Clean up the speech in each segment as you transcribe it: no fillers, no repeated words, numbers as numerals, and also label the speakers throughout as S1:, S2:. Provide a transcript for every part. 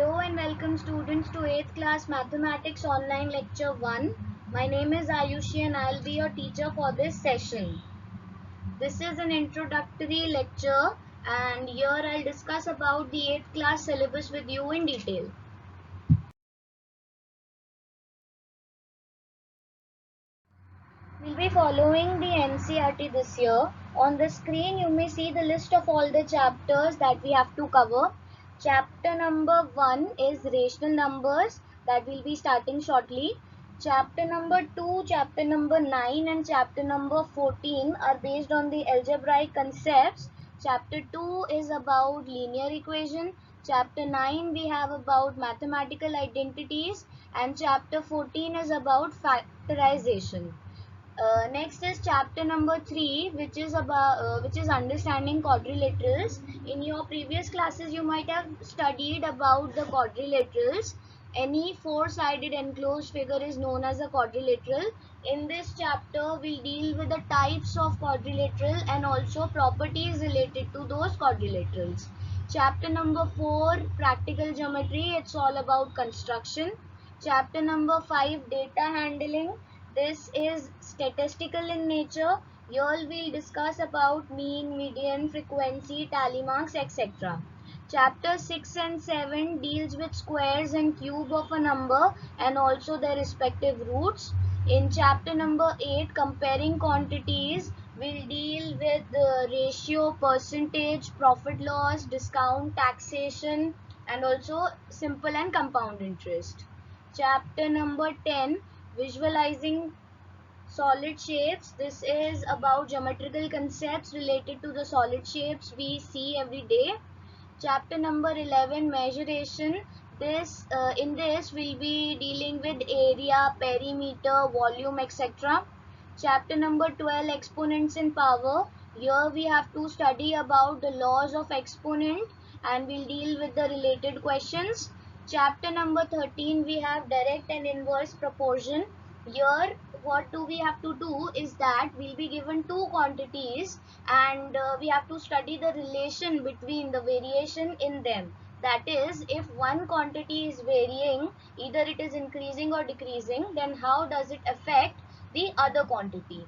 S1: Hello and welcome students to 8th class mathematics online lecture 1. My name is Ayushi and I'll be your teacher for this session. This is an introductory lecture and here I'll discuss about the 8th class syllabus with you in detail. We'll be following the NCERT this year. On the screen you may see the list of all the chapters that we have to cover. Chapter number 1 is rational numbers that will be starting shortly. Chapter number 2, chapter number 9 and chapter number 14 are based on the algebraic concepts. Chapter 2 is about linear equation. Chapter 9 we have about mathematical identities and chapter 14 is about factorization. Next is chapter number 3, which is understanding quadrilaterals. In your previous classes you might have studied about the quadrilaterals. Any four-sided enclosed figure is known as a quadrilateral. In this chapter we'll deal with the types of quadrilateral and also properties related to those quadrilaterals. Chapter number 4, practical geometry, it's all about construction. Chapter number 5, data handling. This is statistical in nature. Here we'll discuss about mean, median, frequency, tally marks, etc. Chapter 6 and 7 deals with squares and cube of a number and also their respective roots. In chapter number 8, comparing quantities, we'll deal with the ratio, percentage, profit loss, discount, taxation and also simple and compound interest. Chapter number 10, visualizing solid shapes. This is about geometrical concepts related to the solid shapes we see every day. Chapter number 11, measuration. In this we'll be dealing with area, perimeter, volume, etc. Chapter number 12, exponents in power. Here we have to study about the laws of exponent and we'll deal with the related questions. Chapter number 13, we have direct and inverse proportion. Here what do we have to do is that we'll be given two quantities and we have to study the relation between the variation in them. That is, if one quantity is varying, either it is increasing or decreasing, then how does it affect the other quantity.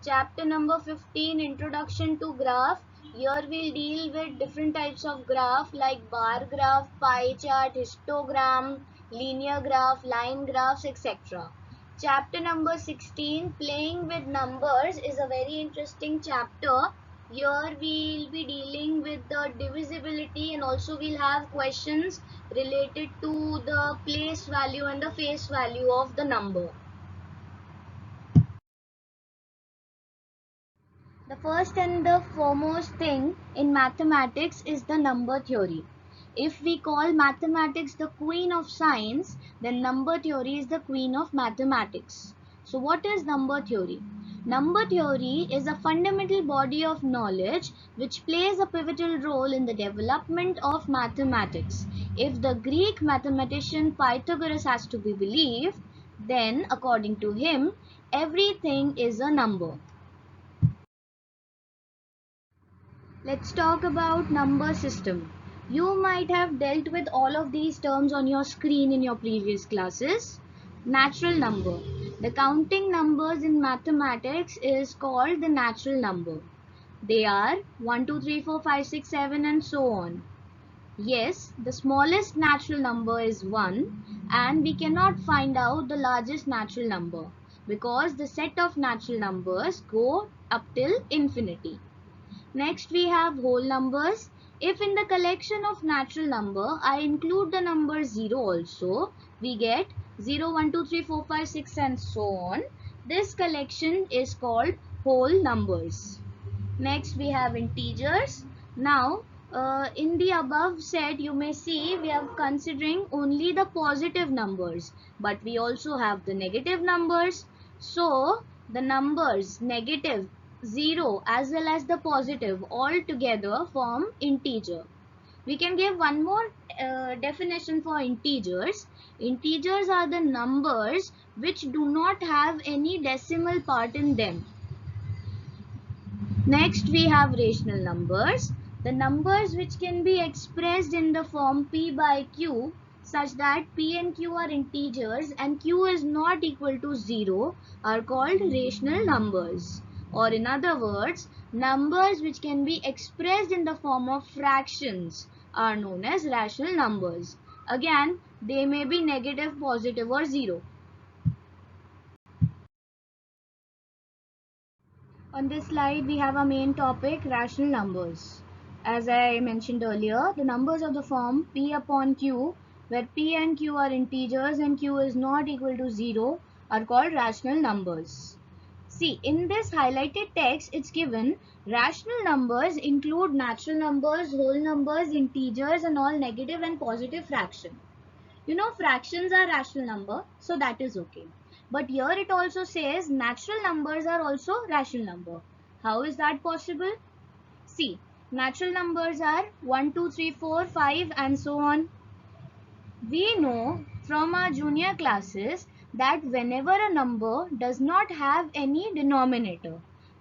S1: Chapter number 15, introduction to graph. Here we'll deal with different types of graph like bar graph, pie chart, histogram, linear graph, line graphs, etc. Chapter number 16, playing with numbers, is a very interesting chapter. Here we'll be dealing with the divisibility and also we'll have questions related to the place value and the face value of the number. The first and the foremost thing in mathematics is the number theory. If we call mathematics the queen of science, then number theory is the queen of mathematics. So what is number theory? Number theory is a fundamental body of knowledge which plays a pivotal role in the development of mathematics. If the Greek mathematician Pythagoras has to be believed, then according to him, everything is a number. Let's talk about number system. You might have dealt with all of these terms on your screen in your previous classes. Natural number. The counting numbers in mathematics is called the natural number. They are 1, 2, 3, 4, 5, 6, 7 and so on. Yes, the smallest natural number is 1 and we cannot find out the largest natural number because the set of natural numbers go up till infinity. Next we have whole numbers. If in the collection of natural number I include the number 0 also, we get 0, 1, 2, 3, 4, 5, 6 and so on. This collection is called whole numbers. Next we have integers. Now in the above said you may see we are considering only the positive numbers, but we also have the negative numbers. So the numbers negative, 0 as well as the positive all together form integer. We can give one more definition for integers. Integers are the numbers which do not have any decimal part in them. Next we have rational numbers. The numbers which can be expressed in the form p by q such that p and q are integers and q is not equal to 0 are called rational numbers. Or in other words, numbers which can be expressed in the form of fractions are known as rational numbers. Again, they may be negative, positive or 0. On this slide, we have our main topic, rational numbers. As I mentioned earlier, the numbers of the form p upon q, where p and q are integers and q is not equal to 0, are called rational numbers. See, in this highlighted text, it's given rational numbers include natural numbers, whole numbers, integers, and all negative and positive fraction. You know, fractions are rational number, so that is okay. But here it also says natural numbers are also rational number. How is that possible? See, natural numbers are 1, 2, 3, 4, 5 and so on. We know from our junior classes that whenever a number does not have any denominator,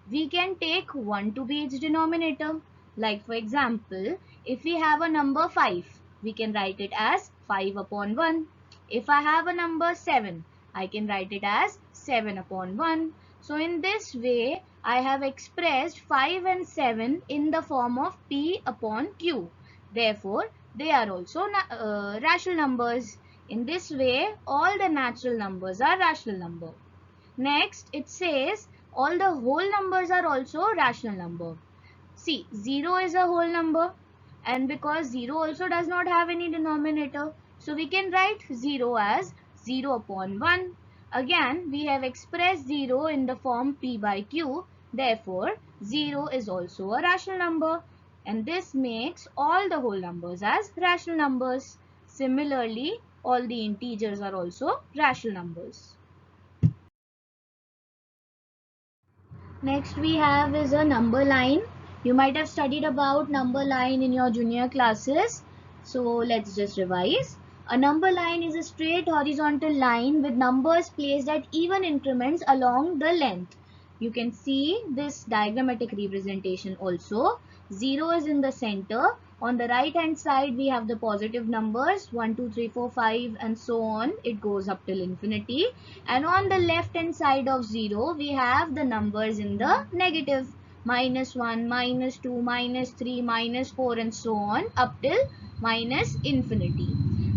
S1: we can take 1 to be its denominator. Like for example, if we have a number 5, we can write it as 5 upon 1. If I have a number 7, I can write it as 7 upon 1. So in this way, I have expressed 5 and 7 in the form of P upon Q. Therefore, they are also rational numbers. In this way, all the natural numbers are rational number. Next, it says all the whole numbers are also rational number. See, 0 is a whole number, and because 0 also does not have any denominator, so we can write 0 as 0 upon 1. Again, we have expressed 0 in the form P by Q. Therefore, 0 is also a rational number, and this makes all the whole numbers as rational numbers. Similarly, all the integers are also rational numbers. Next we have is a number line. You might have studied about number line in your junior classes. So let's just revise. A number line is a straight horizontal line with numbers placed at even increments along the length. You can see this diagrammatic representation also. 0 is in the center. On the right hand side we have the positive numbers 1, 2, 3, 4, 5 and so on. It goes up till infinity. And on the left hand side of 0 we have the numbers in the negative, minus 1, minus 2, minus 3, minus 4 and so on up till minus infinity.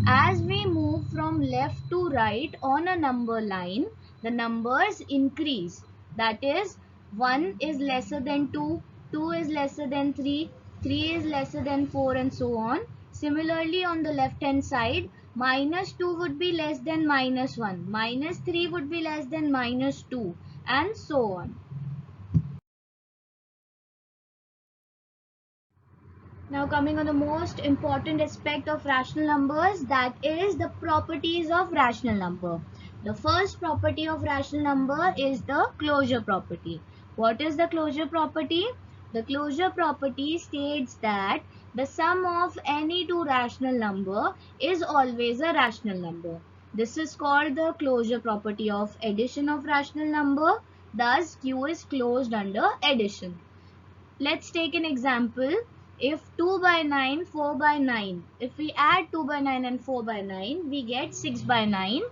S1: As we move from left to right on a number line, the numbers increase. That is, 1 is lesser than 2, 2 is lesser than 3, 3 is lesser than 4 and so on. Similarly, on the left hand side, minus 2 would be less than minus 1, minus 3 would be less than minus 2 and so on. Now coming on the most important aspect of rational numbers, that is the properties of rational number. The first property of rational number is the closure property. What is the closure property? The closure property states that the sum of any two rational number is always a rational number. This is called the closure property of addition of rational number. Thus, Q is closed under addition. Let's take an example. If 2 by 9, 4 by 9. If we add 2 by 9 and 4 by 9, we get 6 by 9.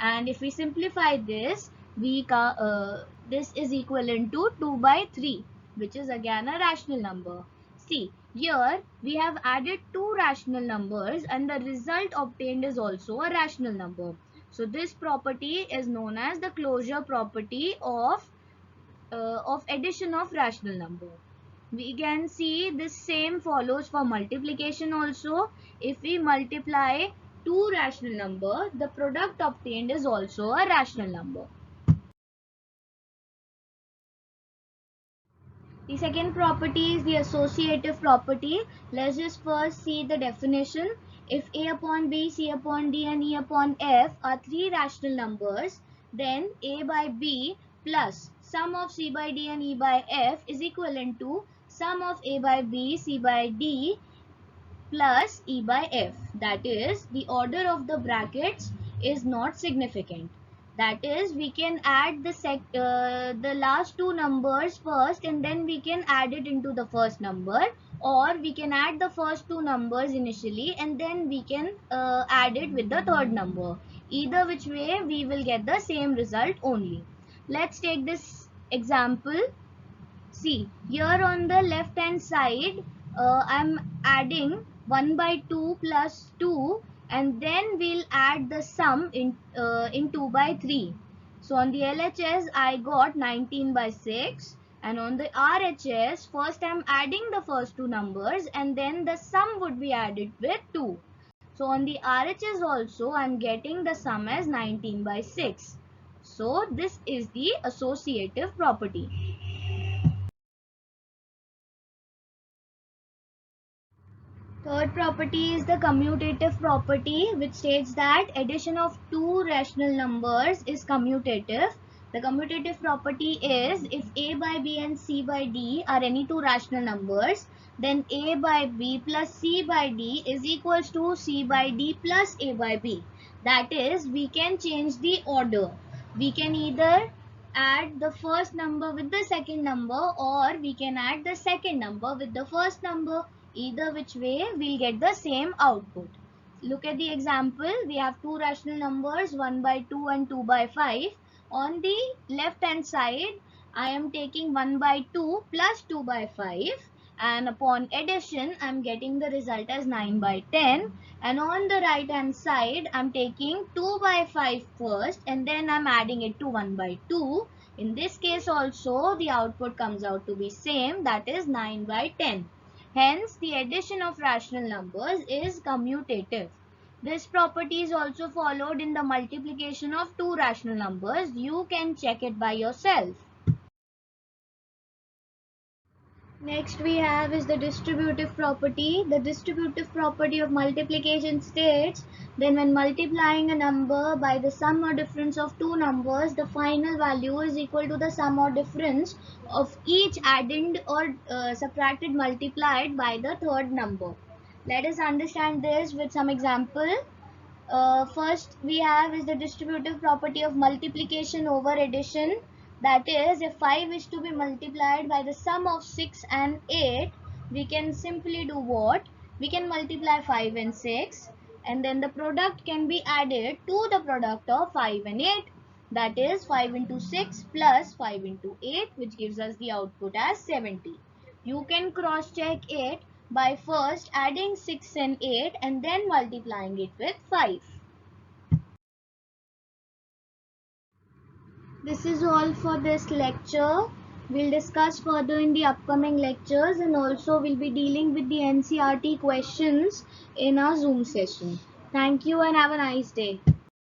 S1: And if we simplify this, this is equivalent to 2 by 3, which is again a rational number. See, here we have added two rational numbers and the result obtained is also a rational number. So this property is known as the closure property of addition of rational number. We can see this same follows for multiplication also. If we multiply two rational number, the product obtained is also a rational number. The second property is the associative property. Let's just first see the definition. If A upon B, C upon D and E upon F are three rational numbers, then A by B plus sum of C by D and E by F is equivalent to sum of A by B, C by D plus E by F. That is, the order of the brackets is not significant. That is, we can add the last two numbers first and then we can add it into the first number, or we can add the first two numbers initially and then we can add it with the third number. Either which way we will get the same result only. Let's take this example. See, here on the left hand side, I'm adding 1 by 2 plus 2, and then we'll add the sum in 2 by 3. So on the LHS, I got 19 by 6, and on the RHS, first I'm adding the first two numbers and then the sum would be added with 2. So on the RHS also, I'm getting the sum as 19 by 6. So this is the associative property. Third property is the commutative property, which states that addition of two rational numbers is commutative. The commutative property is if a by b and c by d are any two rational numbers, then a by b plus c by d is equals to c by d plus a by b. That is, we can change the order. We can either add the first number with the second number, or we can add the second number with the first number. Either which way, we'll get the same output. Look at the example. We have two rational numbers, 1 by 2 and 2 by 5. On the left hand side, I am taking 1 by 2 plus 2 by 5. And upon addition, I am getting the result as 9 by 10. And on the right hand side, I am taking 2 by 5 first and then I am adding it to 1 by 2. In this case also, the output comes out to be same, that is 9 by 10. Hence, the addition of rational numbers is commutative. This property is also followed in the multiplication of two rational numbers. You can check it by yourself. Next we have is the distributive property. The distributive property of multiplication states, then when multiplying a number by the sum or difference of two numbers, the final value is equal to the sum or difference of each added or subtracted multiplied by the third number. Let us understand this with some example. First we have is the distributive property of multiplication over addition. That is, if 5 is to be multiplied by the sum of 6 and 8, we can simply do what? We can multiply 5 and 6 and then the product can be added to the product of 5 and 8. That is 5 into 6 plus 5 into 8, which gives us the output as 70. You can cross check it by first adding 6 and 8 and then multiplying it with 5. This is all for this lecture. We'll discuss further in the upcoming lectures, and also we'll be dealing with the NCERT questions in our Zoom session. Thank you and have a nice day.